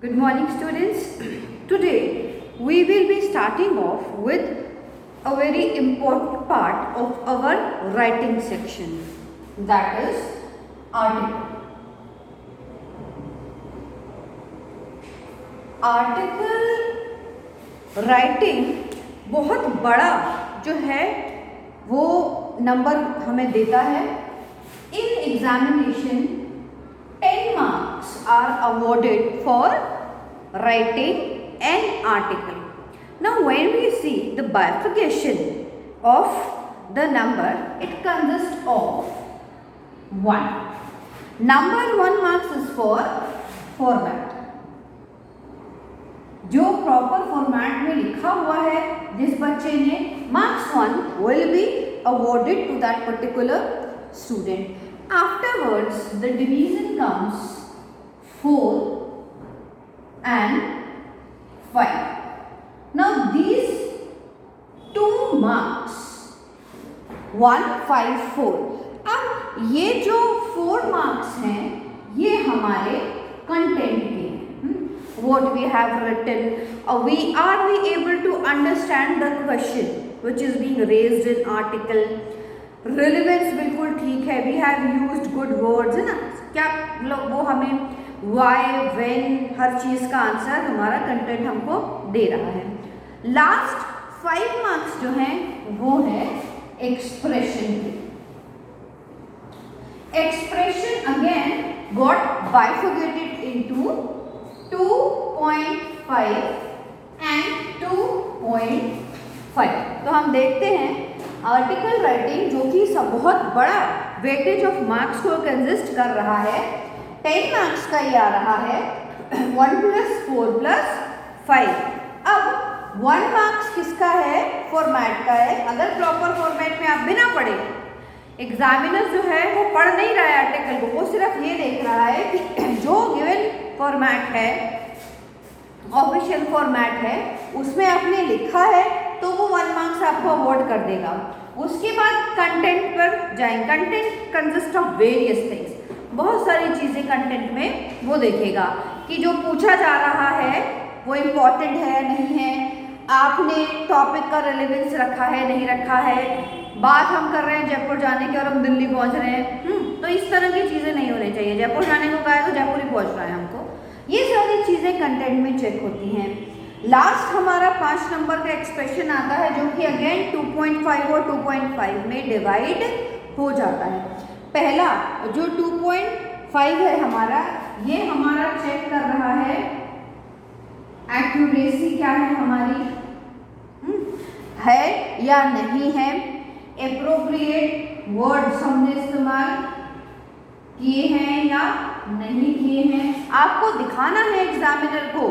Good morning, students. Today we will be starting off with a very important part of our writing section, that is article. Article writing बहुत बड़ा जो है वो number हमें देता है. In examination 10 marks are awarded for writing an article. Now when we see the bifurcation of the number, it consists of 1. Number 1 marks is for format. जो proper format में लिखा हुआ है जिस बच्चे ने, marks 1 will be awarded to that particular student. Afterwards the division comes 4 and 5. Now these 2 marks 1, 5, 4. अब ये जो 4 marks हैं ये हमारे कंटेंट के हैं. What we have written, are we able to understand the question which is being raised in article? Relevance बिल्कुल ठीक है, we have used good words, है ना. क्या वो हमें why, when, हर चीज़ का आंसर हमारा कंटेंट हमको दे रहा है. लास्ट 5 मार्क्स जो हैं वो है एक्सप्रेशन के. Expression again got bifurcated into 2.5 and 2.5. तो हम देखते हैं आर्टिकल राइटिंग जो कि सब बहुत बड़ा वेटेज ऑफ मार्क्स को कंसिस्ट कर रहा है. 10 मार्क्स का ये आ रहा है 1 + 4 + 5. अब 1 मार्क्स किसका है? फॉर्मेट का है. अगर प्रॉपर फॉर्मेट में आप बिना पढ़े, एग्जामिनर जो है वो पढ़ नहीं रहा है आर्टिकल को, वो सिर्फ ये देख रहा है कि जो गिवन फॉर्मेट है, ऑफिशियल फॉर्मेट है, उसमें आपने लिखा है तो वो 1 मार्क्स आपको अवॉर्ड कर देगा. उसके बाद कंटेंट पर जाएंगे. Content consist of various things. बहुत सारी चीज़ें कंटेंट में वो देखेगा कि जो पूछा जा रहा है वो इम्पॉर्टेंट है नहीं है, आपने टॉपिक का रिलेवेंस रखा है नहीं रखा है. बात हम कर रहे हैं जयपुर जाने की और हम दिल्ली पहुंच रहे हैं, तो इस तरह की चीज़ें नहीं होनी चाहिए. जयपुर जाने को कहा है तो जयपुर ही पहुंचना है हमको. ये सारी चीज़ें कंटेंट में चेक होती हैं. लास्ट हमारा 5 नंबर का एक्सप्रेशन आता है जो कि अगेन 2.5 और 2.5 में डिवाइड हो जाता है. पहला जो 2.5 है हमारा, ये हमारा चेक कर रहा है एक्यूरेसी क्या है हमारी, है या नहीं है. एप्रोप्रिएट वर्ड्स हमने इस्तेमाल किए हैं या नहीं किए हैं. आपको दिखाना है एग्जामिनर को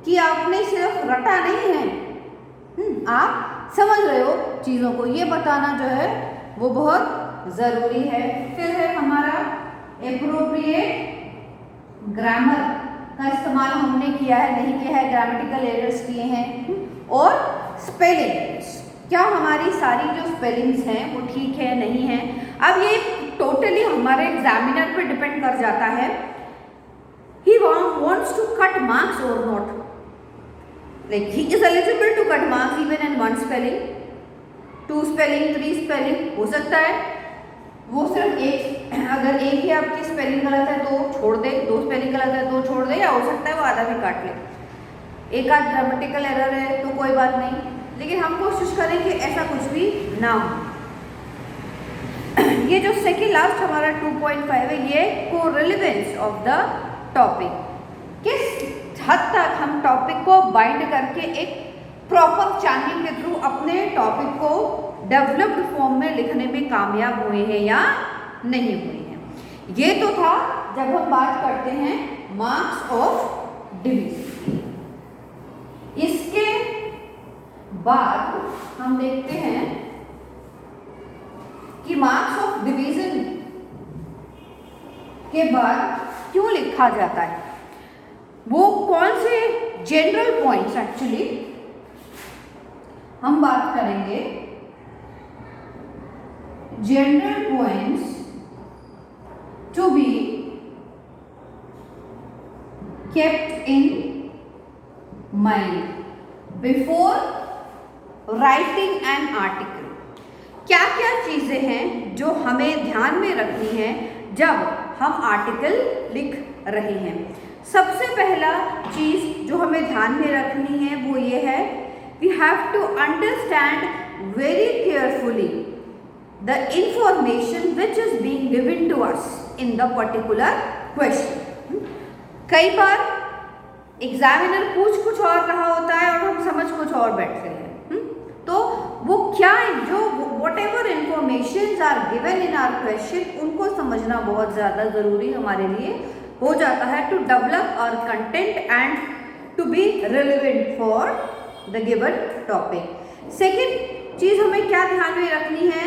कि आपने सिर्फ रटा नहीं है, आप समझ रहे हो चीज़ों को, ये बताना जो है वो बहुत ज़रूरी है. फिर है हमारा एप्रोप्रिएट ग्रामर का इस्तेमाल हमने किया है नहीं किया है, ग्रामेटिकल एरर्स किए हैं. और स्पेलिंग्स, क्या हमारी सारी जो स्पेलिंग्स हैं वो ठीक है नहीं है. अब ये टोटली हमारे एग्जामिनर पे डिपेंड कर जाता है. ही wants to cut marks or not. Like he is eligible to cut marks even in 1 spelling, 2 spelling, 3 spelling हो सकता है. वो सिर्फ एक, अगर एक ही आपकी स्पेलिंग गलत है तो छोड़ दे, 2 स्पेलिंग गलत है तो छोड़ दे, या हो सकता है वो आधा भी काट ले. एक आध ग्रामेटिकल एरर है तो कोई बात नहीं, लेकिन हम कोशिश करें कि ऐसा कुछ भी ना हो. ये जो सेकेंड लास्ट हमारा 2.5 है, ये कोरिलेवेंस ऑफ द टॉपिक, किस हद तक हम टॉपिक को बाइंड करके एक प्रॉपर चैनल के थ्रू अपने टॉपिक को डेवलप्ड फॉर्म में लिखने में कामयाब हुए हैं या नहीं हुए हैं. ये तो था जब हम बात करते हैं मार्क्स ऑफ डिवीजन. इसके बाद हम देखते हैं कि मार्क्स ऑफ डिवीजन के बाद क्यों लिखा जाता है, वो कौन से जनरल पॉइंट्स एक्चुअली हम बात करेंगे. General points to be kept in mind before writing an article. क्या क्या चीज़ें हैं जो हमें ध्यान में रखनी है जब हम आर्टिकल लिख रहे हैं? सबसे पहला चीज़ जो हमें ध्यान में रखनी है वो ये है, we have to understand very carefully the information which is being given to us in the particular question. कई बार एग्जामिनर पूछ कुछ और रहा होता है और हम समझ कुछ और बैठते हैं, तो वो क्या जो whatever informations are given in our question उनको समझना बहुत ज़्यादा ज़रूरी हमारे लिए हो जाता है to develop our content and to be relevant for the given topic. Second चीज़ हमें क्या ध्यान में रखनी है,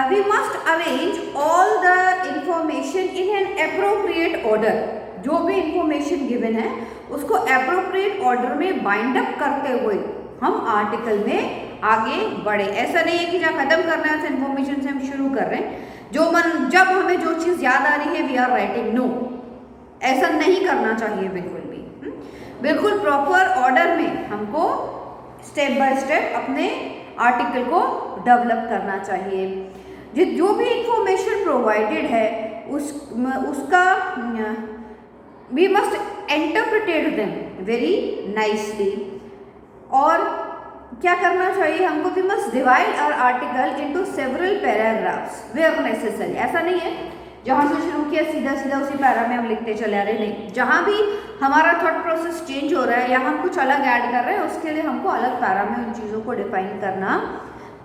we must arrange all the information in an appropriate order. जो भी information given है उसको appropriate order में bind up करते हुए हम आर्टिकल में आगे बढ़े. ऐसा नहीं है कि जहाँ खत्म करना है उस इन्फॉर्मेशन से हम शुरू कर रहे हैं, जब हमें जो चीज़ याद आ रही है वी आर राइटिंग. नो, ऐसा नहीं करना चाहिए बिल्कुल भी. बिल्कुल प्रॉपर ऑर्डर में हमको स्टेप बाय स्टेप अपने आर्टिकल को डेवलप करना चाहिए. जो भी इंफॉर्मेशन प्रोवाइडेड है उसका we must interpret them very nicely. और क्या करना चाहिए हमको, we must divide our article into several paragraphs where necessary. ऐसा नहीं है जहाँ से शुरू किया सीधा सीधा उसी पैरा में हम लिखते चले आ रहे, नहीं. जहाँ भी हमारा थॉट प्रोसेस चेंज हो रहा है या हम कुछ अलग ऐड कर रहे हैं उसके लिए हमको अलग पैरा में उन चीज़ों को डिफाइन करना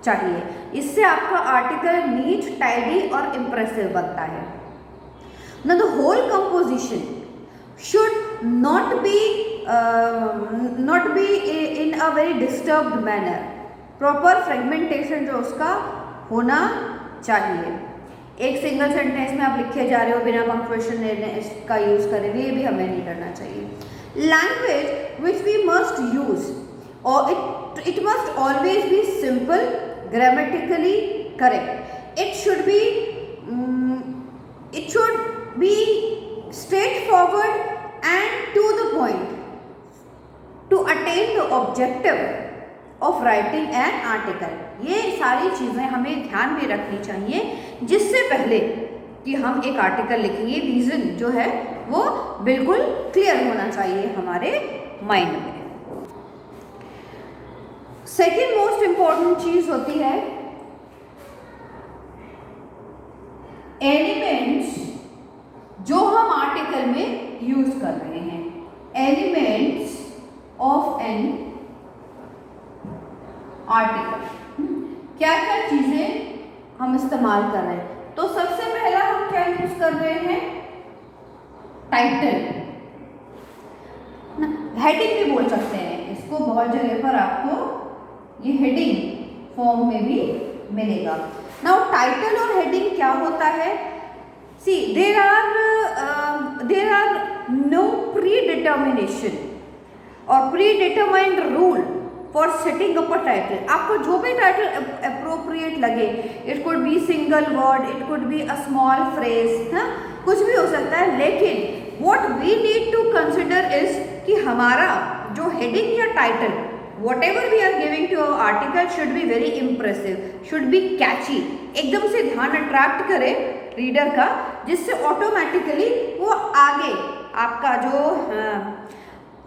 चाहिए. इससे आपका आर्टिकल नीट, टाइडी और इम्प्रेसिव बनता है. ना the whole composition should not be in a very disturbed manner. Proper fragmentation जो उसका होना चाहिए. एक सिंगल सेंटेंस में आप लिखे जा रहे हो बिना पंक्चुएशन का यूज़ करें, ये भी हमें नहीं करना चाहिए. Language which we must use और it must always be simple, grammatically correct. It should be straightforward and to the point to attain the objective of writing an article. ये सारी चीज़ें हमें ध्यान में रखनी चाहिए जिससे पहले कि हम एक आर्टिकल लिखेंगे. रीज़न जो है वो बिल्कुल क्लियर होना चाहिए हमारे माइंड में. सेकेंड मोस्ट इम्पॉर्टेंट चीज़ होती है एलिमेंट्स जो हम आर्टिकल में यूज कर रहे हैं. Elements of an article. क्या क्या चीजें हम इस्तेमाल कर रहे हैं? तो सबसे पहला हम क्या यूज कर रहे हैं, टाइटल. हेडिंग भी बोल सकते हैं इसको, बहुत जगह पर आपको ये हेडिंग फॉर्म में भी मिलेगा. नाउ टाइटल और हेडिंग क्या होता है? See there are no predetermination और predetermined rule for setting up a title. आपको जो भी टाइटल अप्रोप्रिएट लगे, it could be single word, it could be a small phrase, कुछ भी हो सकता है. लेकिन what we need to consider is कि हमारा जो हेडिंग या title whatever we are giving to our article should be very impressive, should be catchy, एकदम से ध्यान अट्रैक्ट करे रीडर का, जिससे ऑटोमेटिकली वो आगे आपका जो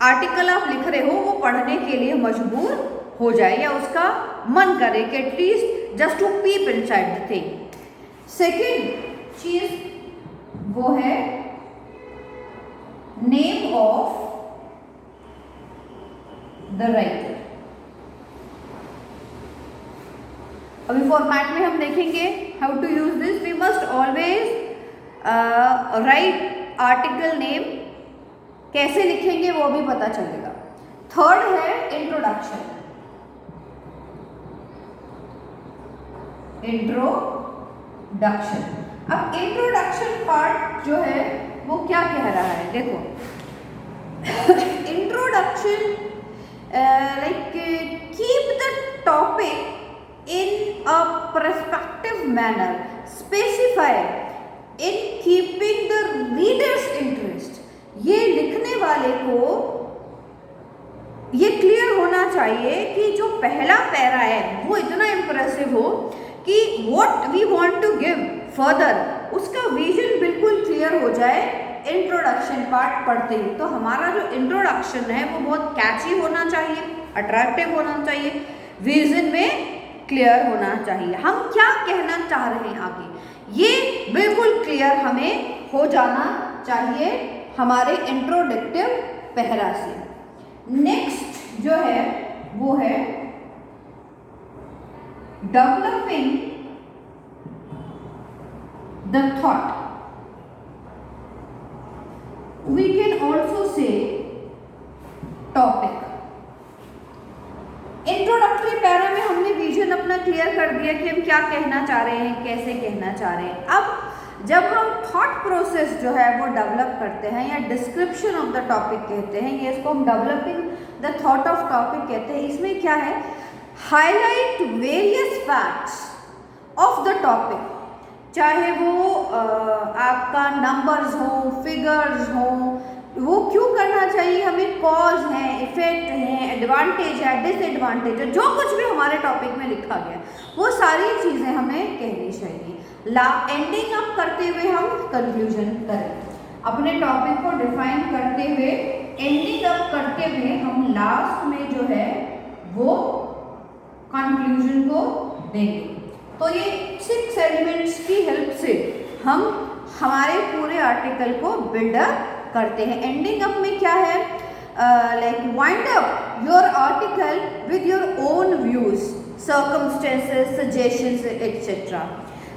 आर्टिकल आप लिख रहे हो वो पढ़ने के लिए मजबूर हो जाए या उसका मन करे कि at least just to peep inside the thing. Second चीज वो है नेम ऑफ द राइटर. अभी फॉर्मेट में हम देखेंगे how to use this. We must always write article name. कैसे लिखेंगे वो भी पता चलेगा. थर्ड है इंट्रोडक्शन. इंट्रोडक्शन. अब इंट्रोडक्शन पार्ट जो है वो क्या कह रहा है, देखो. Introduction like keep the topic in a perspective manner, specify in keeping the reader's interest. ये लिखने वाले को ये क्लियर होना चाहिए कि जो पहला पैरा है वो इतना इम्प्रेसिव हो कि what we want to give further, उसका विजन बिल्कुल क्लियर हो जाए इंट्रोडक्शन पार्ट पढ़ते ही। तो हमारा जो इंट्रोडक्शन है वो बहुत कैची होना चाहिए, अट्रैक्टिव होना चाहिए, विजन में क्लियर होना चाहिए, हम क्या कहना चाह रहे हैं आगे, ये बिल्कुल क्लियर हमें हो जाना चाहिए हमारे इंट्रोडक्टिव पैरा से। नेक्स्ट जो है वो है developing the thought. We can also say topic। Introductory para में हमने विजन अपना क्लियर कर दिया कि हम क्या कहना चाह रहे हैं, कैसे कहना चाह रहे हैं। अब जब हम थॉट प्रोसेस जो है वो डेवलप करते हैं या डिस्क्रिप्शन ऑफ द टॉपिक कहते हैं, ये इसको हम developing the thought of topic कहते हैं। इसमें क्या है, highlight various facts of the topic, चाहे वो आपका नंबर्स हो, फिगर्स हो, वो क्यों करना चाहिए हमें, कॉज है, इफेक्ट है, एडवांटेज है, डिसएडवांटेज है, जो कुछ भी हमारे टॉपिक में लिखा गया वो सारी चीज़ें हमें कहनी चाहिए। एंडिंग अप करते हुए हम कंक्लूजन करें, अपने टॉपिक को डिफाइन करते हुए एंडिंग अप करते हुए हम लास्ट में जो है वो कंक्लूजन को देंगे। तो ये 6 एलिमेंट्स की हेल्प से हम हमारे पूरे आर्टिकल को बिल्डअप करते हैं। एंडिंग अप में क्या है, like wind up your article with your own views, circumstances, suggestions etcetera.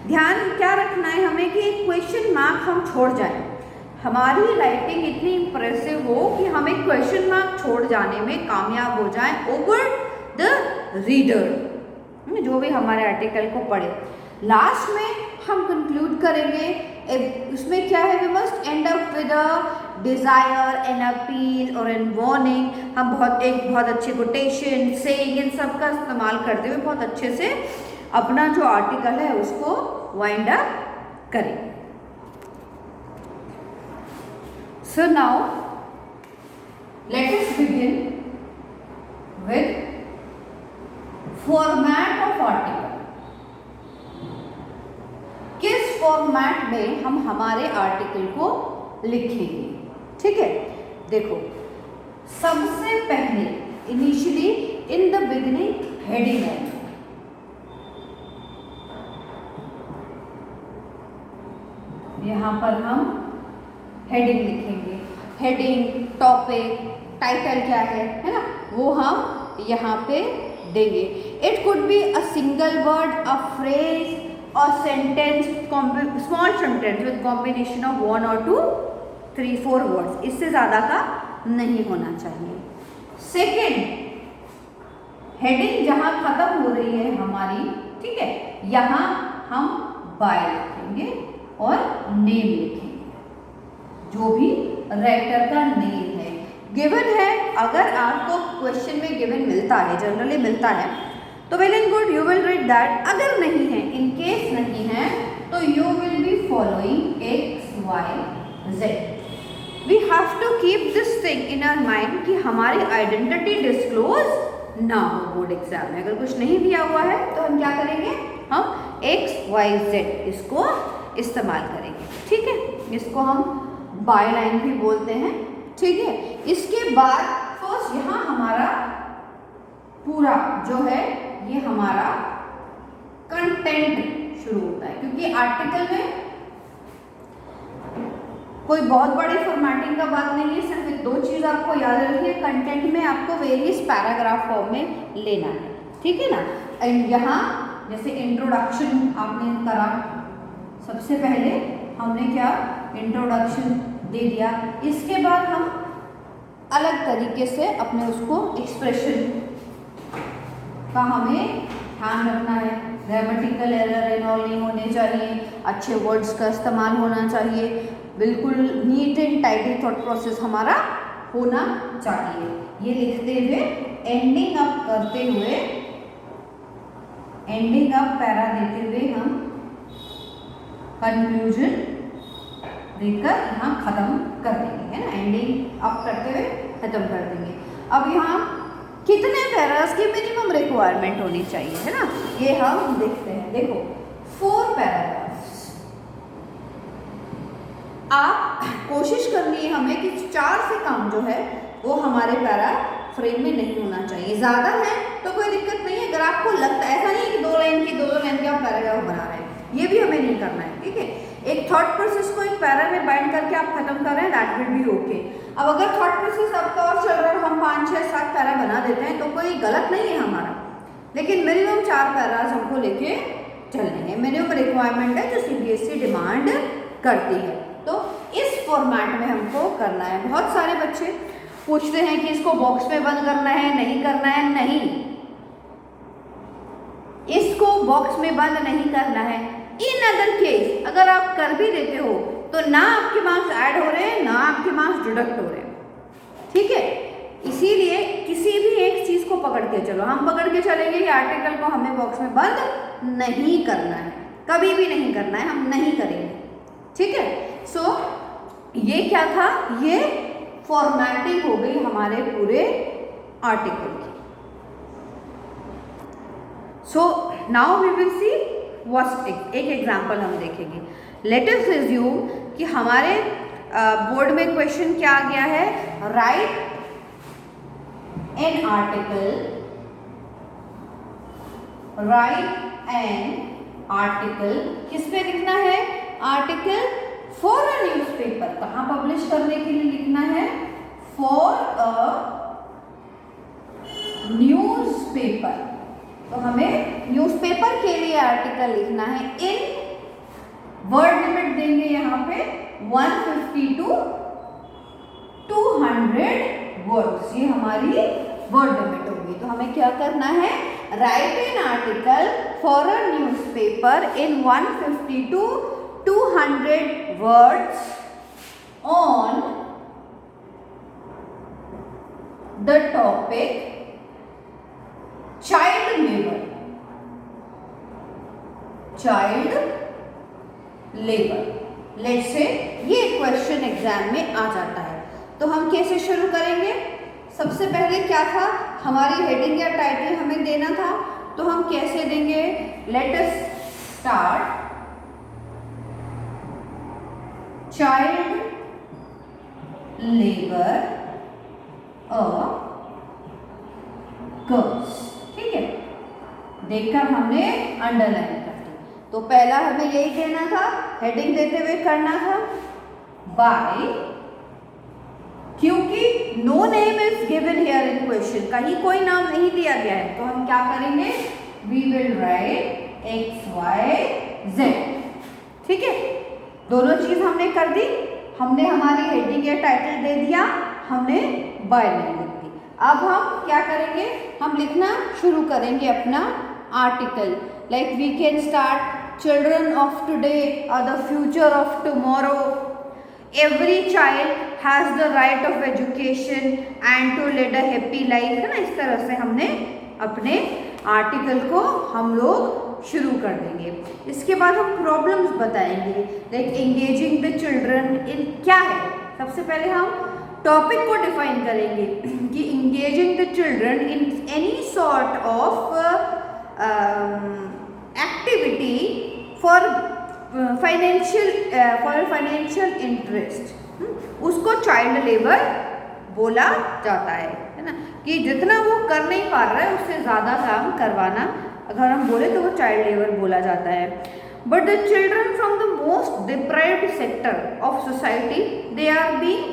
ध्यान क्या रखना है हमें कि एक क्वेश्चन मार्क हम छोड़ जाएं, हमारी राइटिंग इतनी इंप्रेसिव हो कि हमें क्वेश्चन मार्क छोड़ जाने में कामयाब हो जाए ओवर द रीडर, जो भी हमारे आर्टिकल को पढ़े। लास्ट में हम कंक्लूड करेंगे, उसमें क्या है, we must end up with a desire, an appeal और एन वार्निंग। हम बहुत अच्छे कोटेशन, सेइंग, इन सब का इस्तेमाल करते हुए बहुत अच्छे से अपना जो आर्टिकल है उसको वाइंड अप करें। So now let us begin with format of article. किस फॉर्मेट में हम हमारे आर्टिकल को लिखेंगे, ठीक है। देखो, सबसे पहले initially in the beginning heading है, यहां पर हम हेडिंग लिखेंगे। हेडिंग, टॉपिक, टाइटल क्या है ना, वो हम यहाँ पे देंगे। It could be a single word, a phrase और sentence, small sentence with combination of 1 और 2, 3, 4 वर्ड्स, इससे ज़्यादा का नहीं होना चाहिए। सेकेंड, हेडिंग जहाँ खत्म हो रही है हमारी, ठीक है, यहाँ हम बाय लिखेंगे और नेम लिखेंगे, जो भी राइटर का नेम है। गिवन है, अगर आपको क्वेश्चन में गिवन मिलता है, जनरली मिलता है, तो well and good, you will read that. अगर नहीं है, इन केस नहीं है, तो you will be following X, Y, Z। We have to keep this thing in our mind कि हमारी आइडेंटिटी डिस्क्लोज ना हो बोर्ड एग्जाम में। अगर कुछ नहीं दिया हुआ है तो हम क्या करेंगे, हम X, Y, Z इसको इस्तेमाल करेंगे, ठीक है। इसको हम बाय लाइन भी बोलते हैं, ठीक है। इसके बाद फर्स्ट यहाँ हमारा पूरा जो है ये हमारा कंटेंट शुरू होता है, क्योंकि आर्टिकल में कोई बहुत बड़ी फॉर्मेटिंग का बात नहीं है, सिर्फ 2 चीज़ आपको याद रखनी है। कंटेंट में आपको वेरियस पैराग्राफ फॉर्म में लेना है, ठीक है ना। एंड यहाँ जैसे इंट्रोडक्शन आपने करा, सबसे पहले हमने क्या इंट्रोडक्शन दे दिया, इसके बाद हम अलग तरीके से अपने उसको एक्सप्रेशन का हमें ध्यान रखना है। ग्रामेटिकल एरर इन्वॉल्व नहीं होने चाहिए, अच्छे वर्ड्स का इस्तेमाल होना चाहिए, बिल्कुल neat and tidy thought process हमारा होना चाहिए। ये लिखते हुए एंडिंग अप करते हुए, एंडिंग अप पैरा देते हुए हम कंक्लूजन देकर यहाँ खत्म कर देंगे। देंगे, है ना, एंडिंग अप करते हुए खत्म कर देंगे। अब यहाँ कितने पैरास की मिनिमम रिक्वायरमेंट होनी चाहिए, है ना, ये हम देखते हैं। देखो 4 पैराग्राफ्स, आप कोशिश करनी है हमें कि 4 से कम जो है वो हमारे पैरा फ्रेम में नहीं होना चाहिए। ज़्यादा है तो कोई दिक्कत नहीं है, अगर आपको लगता है, ऐसा नहीं है कि 2 लाइन की 2 लाइन के आप पैराग्राफ बना रहे हैं, ये भी हमें नहीं करना है, ठीक है। एक थॉट प्रोसेस को एक पैरा में बाइंड करके आप खत्म कर रहे हैं, दैट विल बी ओके। अब अगर थॉट प्रोसेस आपका और चल रहा है, हम 5, 6, 7 पैरा बना देते हैं तो कोई गलत नहीं है हमारा, लेकिन मिनिमम 4 पैरास हमको लेके चलने हैं। मिनिमम रिक्वायरमेंट है जो CBSE डिमांड करती है, तो इस फॉर्मेट में हमको करना है। बहुत सारे बच्चे पूछते हैं कि इसको बॉक्स में बंद करना है, नहीं करना है। नहीं, इसको बॉक्स में बंद नहीं करना है। इन अदर केस अगर आप कर भी देते हो तो ना आपके मार्क्स ऐड हो रहे हैं, ना आपके मार्क्स डिडक्ट हो रहे हैं, ठीक है। इसीलिए किसी भी एक चीज को पकड़ के चलो, हम पकड़ के चलेंगे कि आर्टिकल को हमें बॉक्स में बंद नहीं करना है, कभी भी नहीं करना है, हम नहीं करेंगे, ठीक है। सो ये क्या था, ये फॉर्मेटिंग हो गई हमारे पूरे आर्टिकल की। So now we will see what, एक एग्जांपल हम देखेंगे। लेट अस अज्यूम कि हमारे बोर्ड में क्वेश्चन क्या आ गया है, right an article, right an article, किस पे लिखना है, आर्टिकल फॉर अ न्यूज़पेपर, कहाँ पब्लिश करने के लिए लिखना है, फॉर अ न्यूज़पेपर, तो हमें न्यूज़पेपर के लिए आर्टिकल लिखना है। इन वर्ड लिमिट देंगे यहाँ पे 150 to 200 वर्ड्स, ये हमारी वर्ड लिमिट होगी। तो हमें क्या करना है, right an article for a newspaper in 150 to 200 words on the topic child labor, child labor। Let's say ये क्वेश्चन एग्जाम में आ जाता है, तो हम कैसे शुरू करेंगे। सबसे पहले क्या था, हमारी हेडिंग या टाइटल हमें देना था, तो हम कैसे देंगे, let us start child labour a curse, ठीक है। देखकर हमने अंडरलाइन कर दी, तो पहला हमें यही देना था, हेडिंग देते हुए करना था बाय, क्योंकि no name is given here in question, कहीं कोई नाम नहीं दिया गया है, तो हम क्या करेंगे, वी विल राइट XYZ, ठीक है। दोनों चीज हमने कर दी, हमने हमारी हेडिंग या टाइटल दे दिया, हमने बाय लाइन लिख दी। अब हम क्या करेंगे, हम लिखना शुरू करेंगे अपना article, like we can start children of today are the future of tomorrow, every child has the right of education and to lead a happy life, है ना। इस तरह से हमने अपने आर्टिकल को हम लोग शुरू कर देंगे। इसके बाद हम प्रॉब्लम्स बताएंगे, like engaging the children in क्या है। सबसे पहले हम टॉपिक को डिफाइन करेंगे कि engaging the children in any sort of activity for financial interest, उसको चाइल्ड लेबर बोला जाता है ना, कि जितना वो कर नहीं पा रहा है उससे ज़्यादा काम करवाना, अगर हम बोले तो वो चाइल्ड लेबर बोला जाता है। But the children from the most deprived sector of society they are being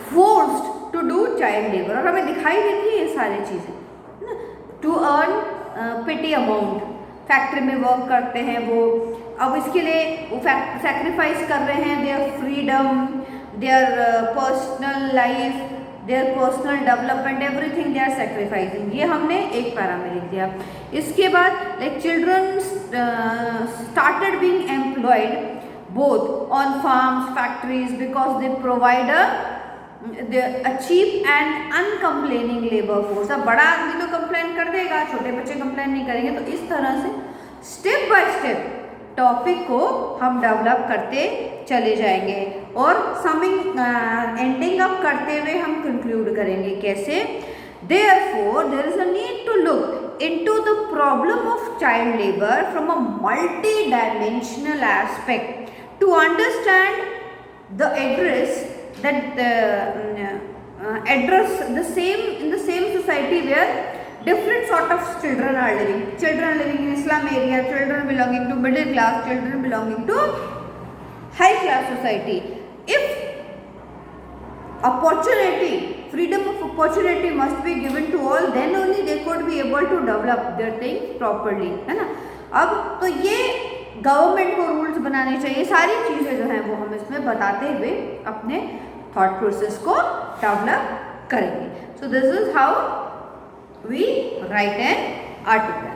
forced to do child labour, और हमें दिखाई देती है ये सारी चीज़ें, to earn petty amount, factory में वर्क करते हैं वो, अब इसके लिए वो सैक्रिफाइस कर रहे हैं their freedom, their personal life, their personal development, everything they are sacrificing, ये हमने एक पैरा में लिख दिया। इसके बाद like children started being employed both on farms factories because they provide a cheap and uncomplaining labour force. अब बड़ा आदमी तो कंप्लेन कर देगा, छोटे बच्चे कंप्लेन नहीं करेंगे। तो इस तरह से स्टेप बाय स्टेप टॉपिक को हम डेवलप करते चले जाएंगे। और समिंग एंडिंग अप करते हुए हम कंक्लूड करेंगे कैसे? Therefore, there is a need to look into the problem of child labor from a multi-dimensional aspect to understand the address the same in the same society where different sort of children are living. Children living in Islam area, children belonging to middle class, children belonging to high class society. If opportunity, freedom of opportunity must be given to all, then only they could be able to develop their things properly, है ना? अब तो ये government को rules बनाने चाहिए, सारी चीज़ें जो हैं वो हम इसमें बताते हुए अपने थॉट प्रोसेस को डेवलप करेंगे. So this is how we write an article.